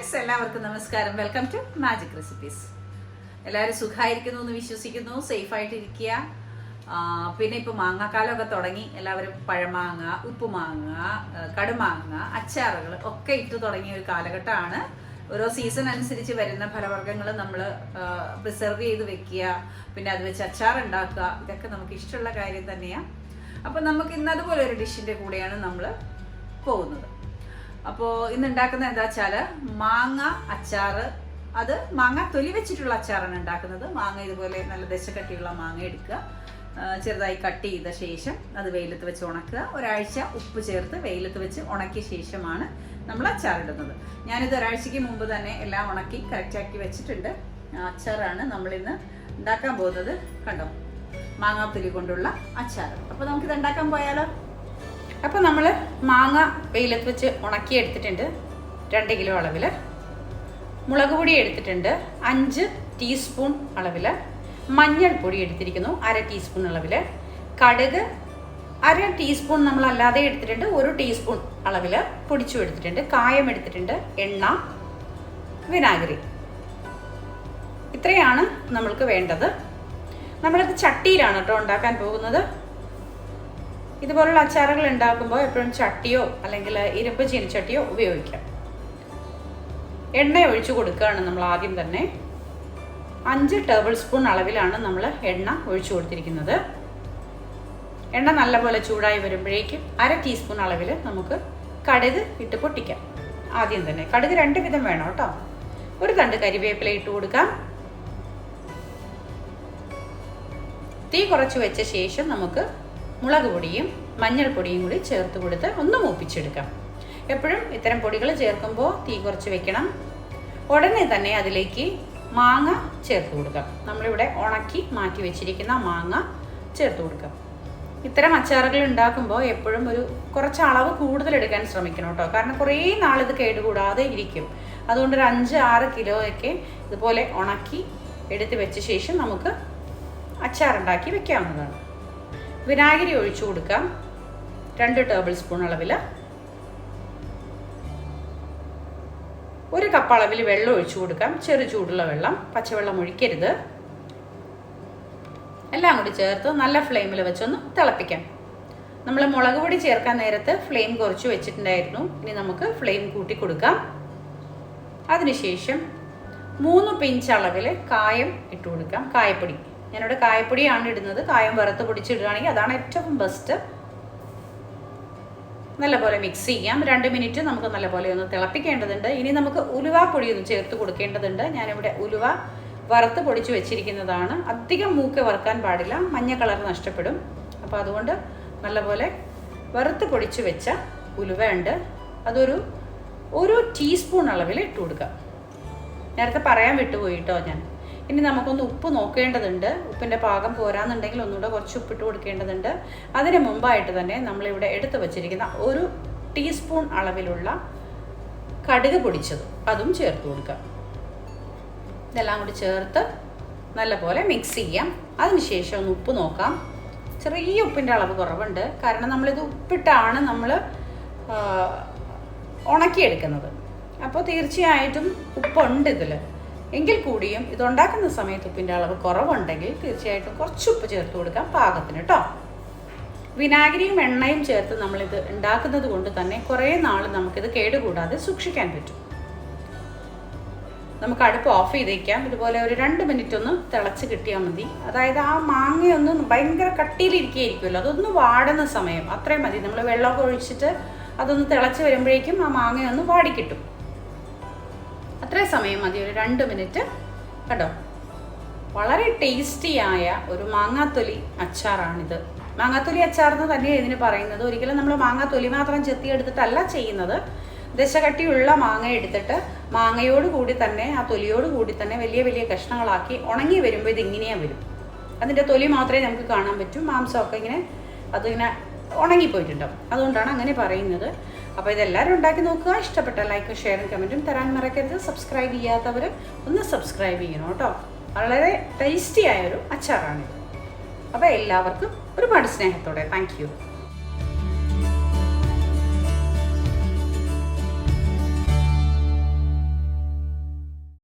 Friends എല്ലാവർക്കും നമസ്കാരം. Welcome to magic recipes. എല്ലാവരും സുഖമായിരിക്കുന്നു എന്ന് വിശ്വസിക്കുന്നു. സേഫായിട്ടിരിക്കുക. പിന്നെ ഇപ്പോൾ മാങ്ങാക്കാലമൊക്കെ തുടങ്ങി. എല്ലാവരും പഴമാങ്ങ, ഉപ്പുമാങ്ങ, കടുമാങ്ങ, അച്ചാറുകൾ ഒക്കെ ഇട്ട് തുടങ്ങിയ ഒരു കാലഘട്ടമാണ്. ഓരോ സീസൺ അനുസരിച്ച് വരുന്ന ഫലവർഗ്ഗങ്ങൾ നമ്മൾ പ്രിസർവ് ചെയ്ത് വെക്കുക, പിന്നെ അത് വെച്ച് അച്ചാർ ഉണ്ടാക്കുക. ഇതൊക്കെ നമുക്ക് ഇഷ്ടമുള്ള കാര്യം തന്നെയാണ്. അപ്പം നമുക്ക് ഇന്ന് അതുപോലെ ഒരു ഡിഷിൻ്റെ കൂടെയാണ് നമ്മൾ പോകുന്നത്. അപ്പോൾ ഇന്ന് ഉണ്ടാക്കുന്നത് എന്താ വെച്ചാൽ മാങ്ങ അച്ചാർ. അത് മാങ്ങ തൊലി വെച്ചിട്ടുള്ള അച്ചാറാണ് ഉണ്ടാക്കുന്നത്. മാങ്ങ ഇതുപോലെ നല്ല ദശക്കട്ടിയുള്ള മാങ്ങ എടുക്കുക, ചെറുതായി കട്ട് ചെയ്ത ശേഷം അത് വെയിലത്ത് വെച്ച് ഉണക്കുക. ഒരാഴ്ച ഉപ്പ് ചേർത്ത് വെയിലത്ത് വെച്ച് ഉണക്കിയ ശേഷമാണ് നമ്മൾ അച്ചാറിടുന്നത്. ഞാനിത് ഒരാഴ്ചയ്ക്ക് മുമ്പ് തന്നെ എല്ലാം ഉണക്കി കറക്റ്റാക്കി വെച്ചിട്ടുണ്ട്. അച്ചാറാണ് നമ്മളിന്ന് ഉണ്ടാക്കാൻ പോകുന്നത്. കണ്ടോ, മാങ്ങാത്തൊലി കൊണ്ടുള്ള അച്ചാർ. അപ്പോൾ നമുക്കിത് ഉണ്ടാക്കാൻ പോയാലോ? അപ്പോൾ നമ്മൾ മാങ്ങ വെയിലത്ത് വെച്ച് ഉണക്കി എടുത്തിട്ടുണ്ട് 2 കിലോ അളവിൽ. മുളക് പൊടി എടുത്തിട്ടുണ്ട് 5 ടീസ്പൂൺ അളവിൽ. മഞ്ഞൾപ്പൊടി എടുത്തിരിക്കുന്നു 1/2 ടീസ്പൂൺ അളവിൽ. കടുക് 1/2 ടീസ്പൂൺ നമ്മളല്ലാതെ എടുത്തിട്ടുണ്ട്. 1 ടീസ്പൂൺ അളവിൽ പൊടിച്ചു എടുത്തിട്ടുണ്ട്. കായം എടുത്തിട്ടുണ്ട്. എണ്ണ, വിനാഗിരി. ഇത്രയാണ് നമ്മൾക്ക് വേണ്ടത്. നമ്മളിത് ചട്ടിയിലാണ് കേട്ടോ ഉണ്ടാക്കാൻ പോകുന്നത്. ഇതുപോലുള്ള അച്ചാറുകൾ ഉണ്ടാക്കുമ്പോൾ എപ്പോഴും ചട്ടിയോ അല്ലെങ്കിൽ ഇരുമ്പ് ചീനിച്ചട്ടിയോ ഉപയോഗിക്കാം. എണ്ണ ഒഴിച്ചു കൊടുക്കുകയാണ് നമ്മൾ ആദ്യം തന്നെ. 5 ടേബിൾ സ്പൂൺ അളവിലാണ് നമ്മൾ എണ്ണ ഒഴിച്ചു കൊടുത്തിരിക്കുന്നത്. എണ്ണ നല്ലപോലെ ചൂടായി വരുമ്പോഴേക്കും 1/2 ടീസ്പൂൺ അളവിൽ നമുക്ക് കടുക് ഇട്ട് പൊട്ടിക്കാം. ആദ്യം തന്നെ കടുക് 2 വിധം വേണം കേട്ടോ. ഒരു തണ്ട് കരിവേപ്പില ഇട്ട് കൊടുക്കാം. തീ കുറച്ച് വെച്ച ശേഷം നമുക്ക് മുളക് പൊടിയും മഞ്ഞൾപ്പൊടിയും കൂടി ചേർത്ത് കൊടുത്ത് ഒന്ന് മൂപ്പിച്ചെടുക്കാം. എപ്പോഴും ഇത്തരം പൊടികൾ ചേർക്കുമ്പോൾ തീ കുറച്ച് വെക്കണം. ഉടനെ തന്നെ അതിലേക്ക് മാങ്ങ ചേർത്ത് കൊടുക്കാം. നമ്മളിവിടെ ഉണക്കി മാറ്റി വെച്ചിരിക്കുന്ന മാങ്ങ ചേർത്ത് കൊടുക്കാം. ഇത്തരം അച്ചാറുകൾ ഉണ്ടാക്കുമ്പോൾ എപ്പോഴും കുറച്ച് അളവ് കൂടുതൽ എടുക്കാൻ ശ്രമിക്കണം കേട്ടോ. കാരണം കുറേ നാളിത് കേടുകൂടാതെ ഇരിക്കും. അതുകൊണ്ട് ഒരു 5-6 കിലോ ഒക്കെ ഇതുപോലെ ഉണക്കി എടുത്ത് വെച്ച ശേഷം നമുക്ക് അച്ചാറുണ്ടാക്കി വെക്കാവുന്നതാണ്. വിനാഗിരി ഒഴിച്ചു കൊടുക്കാം 2 ടേബിൾ സ്പൂൺ അളവിൽ. 1 കപ്പ് അളവിൽ വെള്ളം ഒഴിച്ചു കൊടുക്കാം. ചെറു ചൂടുള്ള വെള്ളം, പച്ചവെള്ളം ഒഴിക്കരുത്. എല്ലാം കൂടി ചേർത്ത് നല്ല ഫ്ലെയിമിൽ വെച്ചൊന്ന് തിളപ്പിക്കാം. നമ്മൾ മുളക് പൊടി ചേർക്കാൻ നേരത്ത് ഫ്ലെയിം കുറച്ച് വെച്ചിട്ടുണ്ടായിരുന്നു. ഇനി നമുക്ക് ഫ്ലെയിം കൂട്ടി കൊടുക്കാം. അതിനുശേഷം 3 പിഞ്ച് അളവിൽ കായം ഇട്ട് കൊടുക്കാം. കായപ്പൊടി, ഞാനിവിടെ കായപ്പൊടിയാണ് ഇടുന്നത്. കായം വറുത്ത് പൊടിച്ചിടുകയാണെങ്കിൽ അതാണ് ഏറ്റവും ബെസ്റ്റ്. നല്ലപോലെ മിക്സ് ചെയ്യാം. 2 മിനിറ്റ് നമുക്ക് നല്ലപോലെ ഒന്ന് തിളപ്പിക്കേണ്ടതുണ്ട്. ഇനി നമുക്ക് ഉലുവാപ്പൊടി ഒന്ന് ചേർത്ത് കൊടുക്കേണ്ടതുണ്ട്. ഞാനിവിടെ ഉലുവ വറുത്ത് പൊടിച്ച് വെച്ചിരിക്കുന്നതാണ്. അധികം മൂക്ക് വറുക്കാൻ പാടില്ല, മഞ്ഞ കളർ നഷ്ടപ്പെടും. അപ്പോൾ അതുകൊണ്ട് നല്ലപോലെ വറുത്ത് പൊടിച്ച് വെച്ച ഉലുവ ഉണ്ട്. അതൊരു 1 ടീസ്പൂൺ അളവിൽ ഇട്ട് കൊടുക്കാം. നേരത്തെ പറയാൻ വിട്ടുപോയി കേട്ടോ ഞാൻ. ഇനി നമുക്കൊന്ന് ഉപ്പ് നോക്കേണ്ടതുണ്ട്. ഉപ്പിൻ്റെ പാകം പോരാന്നുണ്ടെങ്കിൽ ഒന്നുകൂടെ കുറച്ച് ഉപ്പിട്ട് കൊടുക്കേണ്ടതുണ്ട്. അതിന് മുമ്പായിട്ട് തന്നെ നമ്മളിവിടെ എടുത്തു വച്ചിരിക്കുന്ന 1 ടീസ്പൂൺ അളവിലുള്ള കടുക് പൊടിച്ചത് അതും ചേർത്ത് കൊടുക്കാം. ഇതെല്ലാം കൂടി ചേർത്ത് നല്ലപോലെ മിക്സ് ചെയ്യാം. അതിനുശേഷം ഒന്ന് ഉപ്പ് നോക്കാം. ചെറിയ ഉപ്പിൻ്റെ അളവ് കുറവുണ്ട്. കാരണം നമ്മളിത് ഉപ്പിട്ടാണ് നമ്മൾ ഉണക്കിയെടുക്കുന്നത്. അപ്പോൾ തീർച്ചയായിട്ടും ഉപ്പുണ്ട് ഇതിൽ. എങ്കിൽ കൂടിയും ഇതുണ്ടാക്കുന്ന സമയത്ത് ഉപ്പിൻ്റെ അളവ് കുറവുണ്ടെങ്കിൽ തീർച്ചയായിട്ടും കുറച്ച് ഉപ്പ് ചേർത്ത് കൊടുക്കാം പാകത്തിന് കേട്ടോ. വിനാഗിരിയും എണ്ണയും ചേർത്ത് നമ്മളിത് ഉണ്ടാക്കുന്നത് കൊണ്ട് തന്നെ കുറേ നാൾ നമുക്കിത് കേടുകൂടാതെ സൂക്ഷിക്കാൻ പറ്റും. നമുക്ക് അടുപ്പ് ഓഫ് ചെയ്തേക്കാം. ഇതുപോലെ ഒരു 2 മിനിറ്റ് ഒന്ന് തിളച്ച് കിട്ടിയാൽ മതി. അതായത് ആ മാങ്ങയൊന്നും ഭയങ്കര കട്ടിയിലിരിക്കുകയായിരിക്കുമല്ലോ, അതൊന്ന് വാടുന്ന സമയം അത്രയും മതി. നമ്മൾ വെള്ളമൊക്കെ ഒഴിച്ചിട്ട് അതൊന്ന് തിളച്ച് വരുമ്പോഴേക്കും ആ മാങ്ങയൊന്ന് വാടിക്കിട്ടും. അത്രയും സമയം മതി, ഒരു 2 മിനിറ്റ്. കേട്ടോ, വളരെ ടേസ്റ്റിയായ ഒരു മാങ്ങാത്തൊലി അച്ചാറാണിത്. മാങ്ങാത്തൊലി അച്ചാർ എന്ന് തന്നെയാണ് ഇതിന് പറയുന്നത്. ഒരിക്കലും നമ്മൾ മാങ്ങാത്തൊലി മാത്രം ചെത്തിയെടുത്തിട്ടല്ല ചെയ്യുന്നത്. ദശകട്ടിയുള്ള മാങ്ങ എടുത്തിട്ട് മാങ്ങയോട് കൂടി തന്നെ ആ തൊലിയോട് കൂടി തന്നെ വലിയ വലിയ കഷ്ണങ്ങളാക്കി ഉണങ്ങി വരുമ്പോൾ ഇതിങ്ങനെയാണ് വരും. അതിൻ്റെ തൊലി മാത്രമേ നമുക്ക് കാണാൻ പറ്റൂ. മാംസമൊക്കെ അതിങ്ങനെ ഉണങ്ങിപ്പോയിട്ടുണ്ടാവും. അതുകൊണ്ടാണ് അങ്ങനെ പറയുന്നത്. അപ്പോൾ ഇതെല്ലാവരും ഉണ്ടാക്കി നോക്കുക. ഇഷ്ടപ്പെട്ട ലൈക്കും ഷെയറും കമൻറ്റും തരാൻ മറക്കരുത്. സബ്സ്ക്രൈബ് ചെയ്യാത്തവർ ഒന്ന് സബ്സ്ക്രൈബ് ചെയ്യണം കേട്ടോ. വളരെ ടേസ്റ്റി ആയൊരു അച്ചാറാണിത്. അപ്പോൾ എല്ലാവർക്കും ഒരുപാട് സ്നേഹത്തോടെ താങ്ക് യു.